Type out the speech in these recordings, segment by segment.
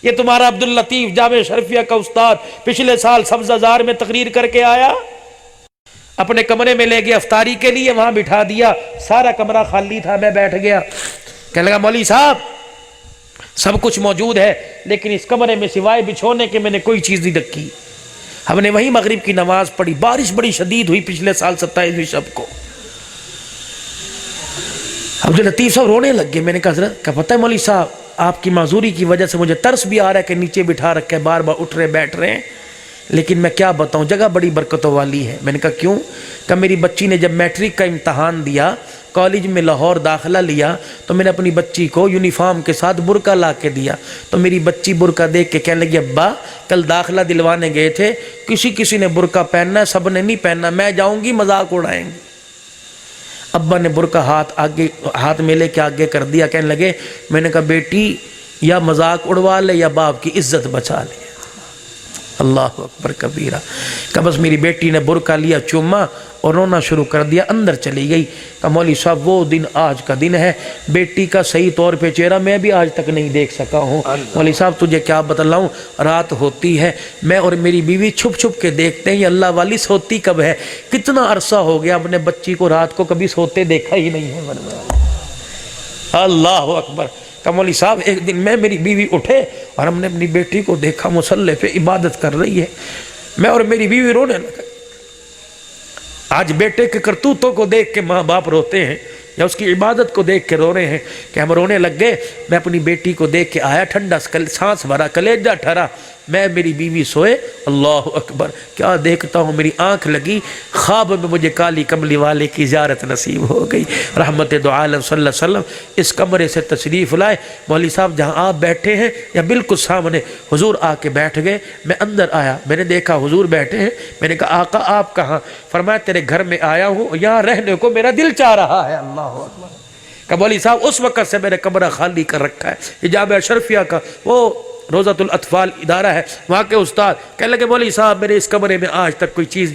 یہ تمہارا عبداللطیف جامع شرفیہ کا استاد پچھلے سال سبز زار میں تقریر کر کے آیا، اپنے کمرے میں لے گیا افطاری کے لیے، وہاں بٹھا دیا، سارا کمرہ خالی تھا، میں بیٹھ گیا، کہنے لگا مولوی صاحب سب کچھ موجود ہے لیکن اس کمرے میں سوائے بچھونے کے میں نے کوئی چیز نہیں رکھی۔ ہم نے وہیں مغرب کی نماز پڑھی، بارش بڑی شدید ہوئی پچھلے سال 27ویں شب کو۔ عبداللطیف صاحب رونے لگ گئے۔ میں نے کہا حضرت کیا پتہ ہے مولوی صاحب آپ کی معذوری کی وجہ سے مجھے ترس بھی آ رہا ہے کہ نیچے بٹھا رکھے، بار بار اٹھ رہے بیٹھ رہے ہیں، لیکن میں کیا بتاؤں جگہ بڑی برکتوں والی ہے۔ میں نے کہا کیوں؟ کہ میری بچی نے جب میٹرک کا امتحان دیا، کالج میں لاہور داخلہ لیا، تو میں نے اپنی بچی کو یونیفارم کے ساتھ برقع لا کے دیا، تو میری بچی برقع دیکھ کے کہنے لگی ابا کل داخلہ دلوانے گئے تھے، کسی نے برقع پہننا ہے، سب نے نہیں پہننا، میں جاؤں گی مذاق اڑائیں گے۔ ابا نے برقع ہاتھ میں لے کے آگے کر دیا، کہنے لگے میں نے کہا بیٹی یا مذاق اڑوا لے یا باپ کی عزت بچا لے۔ اللہ اکبر کبیرہ۔ کہ بس میری بیٹی نے برقع لیا، چوما اور رونا شروع کر دیا، اندر چلی گئی۔ کہ مولوی صاحب وہ دن آج کا دن ہے، بیٹی کا صحیح طور پہ چہرہ میں بھی آج تک نہیں دیکھ سکا ہوں۔ مولوی صاحب تجھے کیا بتلاؤں، رات ہوتی ہے میں اور میری بیوی چھپ چھپ کے دیکھتے ہیں یہ اللہ والی سوتی کب ہے، کتنا عرصہ ہو گیا اپنے بچی کو رات کو کبھی سوتے دیکھا ہی نہیں ہے۔ اللہ اکبر۔ کہ مولوی صاحب ایک دن میں میری بیوی اٹھے اور ہم نے اپنی بیٹی کو دیکھا مصلی پہ عبادت کر رہی ہے، میں اور میری بیوی رونے لگے۔ آج بیٹے کے کرتوتوں کو دیکھ کے ماں باپ روتے ہیں یا اس کی عبادت کو دیکھ کے رو رہے ہیں کہ ہم رونے لگ گئے۔ میں اپنی بیٹی کو دیکھ کے آیا، ٹھنڈا سانس بھرا، کلیجہ ٹھہرا، میں میری بیوی سوئے۔ اللہ اکبر، کیا دیکھتا ہوں، میری آنکھ لگی، خواب میں مجھے کالی کملی والے کی زیارت نصیب ہو گئی۔ رحمت دو عالم صلی اللہ علیہ وسلم اس کمرے سے تشریف لائے، مولوی صاحب جہاں آپ بیٹھے ہیں یا بالکل سامنے حضور آ کے بیٹھ گئے۔ میں اندر آیا، میں نے دیکھا حضور بیٹھے ہیں، میں نے کہا آقا آپ کہاں؟ فرمایا تیرے گھر میں آیا ہوں، یہاں رہنے کو میرا دل چاہ رہا ہے۔ اللہ اکبر۔ کہ مولوی صاحب اس وقت سے میں نے کمرہ خالی کر رکھا ہے۔ یہ جامعہ اشرفیہ کا وہ روضۃ الاطفال ادارہ ہے، وہاں کے استاد کہنے لگے مولوی صاحب میرے اس کمرے میں آج تک کوئی چیز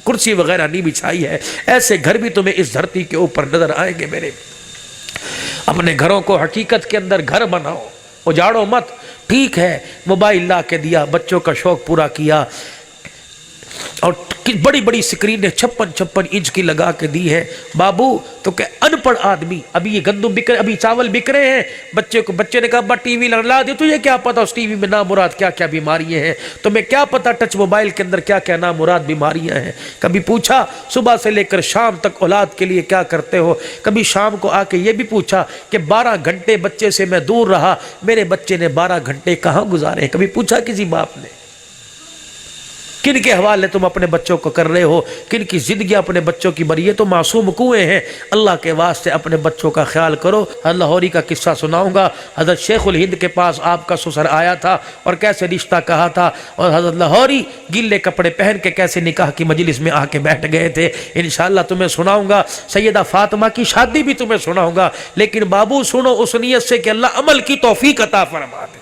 کرسی وغیرہ نہیں بچھائی ہے، ایسے گھر بھی تمہیں اس دھرتی کے اوپر نظر آئیں گے میرے۔ اپنے گھروں کو حقیقت کے اندر گھر بناؤ، اجاڑو مت۔ ٹھیک ہے موبائل لا کے دیا، بچوں کا شوق پورا کیا، اور بڑی بڑی سکرینیں 56 انچ کی لگا کے دی ہے۔ بابو تو کہ ان پڑھ آدمی، ابھی یہ گندم بک رہے، ابھی چاول بک رہے ہیں، بچے نے کہا ابا ٹی وی لا دے، تجھے کیا پتا اس ٹی وی میں نامراد کیا کیا بیماریاں ہیں، تمہیں کیا پتا ٹچ موبائل کے اندر کیا کیا نامراد بیماریاں ہیں۔ کبھی پوچھا صبح سے لے کر شام تک اولاد کے لیے کیا کرتے ہو؟ کبھی شام کو آ کے یہ بھی پوچھا کہ 12 گھنٹے بچے سے میں دور رہا، میرے بچے نے 12 گھنٹے کہاں گزارے؟ کبھی پوچھا کسی باپ نے؟ کن کے حوالے تم اپنے بچوں کو کر رہے ہو، کن کی زندگی اپنے بچوں کی بری ہے؟ تو معصوم کنویں ہیں، اللہ کے واسطے اپنے بچوں کا خیال کرو۔ حضرت لاہوری کا قصہ سناؤں گا، حضرت شیخ الہند کے پاس آپ کا سسر آیا تھا اور کیسے رشتہ کہا تھا، اور حضرت لاہوری گیلے کپڑے پہن کے کیسے نکاح کی مجلس میں آ کے بیٹھ گئے تھے۔ انشاءاللہ تمہیں سناؤں گا، سیدہ فاطمہ کی شادی بھی تمہیں سناؤں گا، لیکن بابو سنو اس نیت سے کہ اللہ عمل کی توفیق عطا فرما دے۔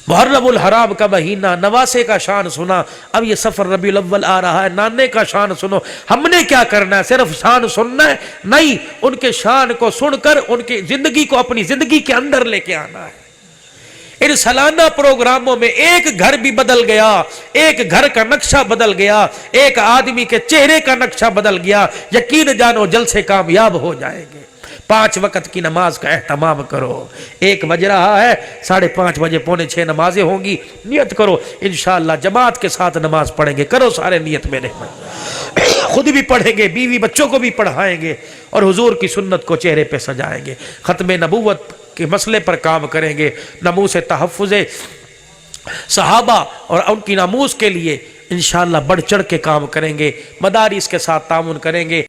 محرم الحرام کا مہینہ، نواسے کا شان سنا، اب یہ سفر ربیع الاول آ رہا ہے، نانے کا شان سنو۔ ہم نے کیا کرنا ہے؟ صرف شان سننا ہے؟ نہیں، ان کے شان کو سن کر ان کی زندگی کو اپنی زندگی کے اندر لے کے آنا ہے۔ ان سالانہ پروگراموں میں ایک گھر بھی بدل گیا، ایک گھر کا نقشہ بدل گیا، ایک آدمی کے چہرے کا نقشہ بدل گیا، یقین جانو جلسے کامیاب ہو جائیں گے۔ 5 وقت کی نماز کا اہتمام کرو، 1 بج رہا ہے، 5:30 بجے 5:45 نمازیں ہوں گی، نیت کرو انشاءاللہ جماعت کے ساتھ نماز پڑھیں گے، کرو سارے نیت میرے، خود بھی پڑھیں گے، بیوی بچوں کو بھی پڑھائیں گے، اور حضور کی سنت کو چہرے پہ سجائیں گے، ختم نبوت کے مسئلے پر کام کریں گے، ناموس تحفظ صحابہ اور ان کی ناموس کے لیے انشاءاللہ بڑھ چڑھ کے کام کریں گے، مدارس کے ساتھ تعاون کریں گے۔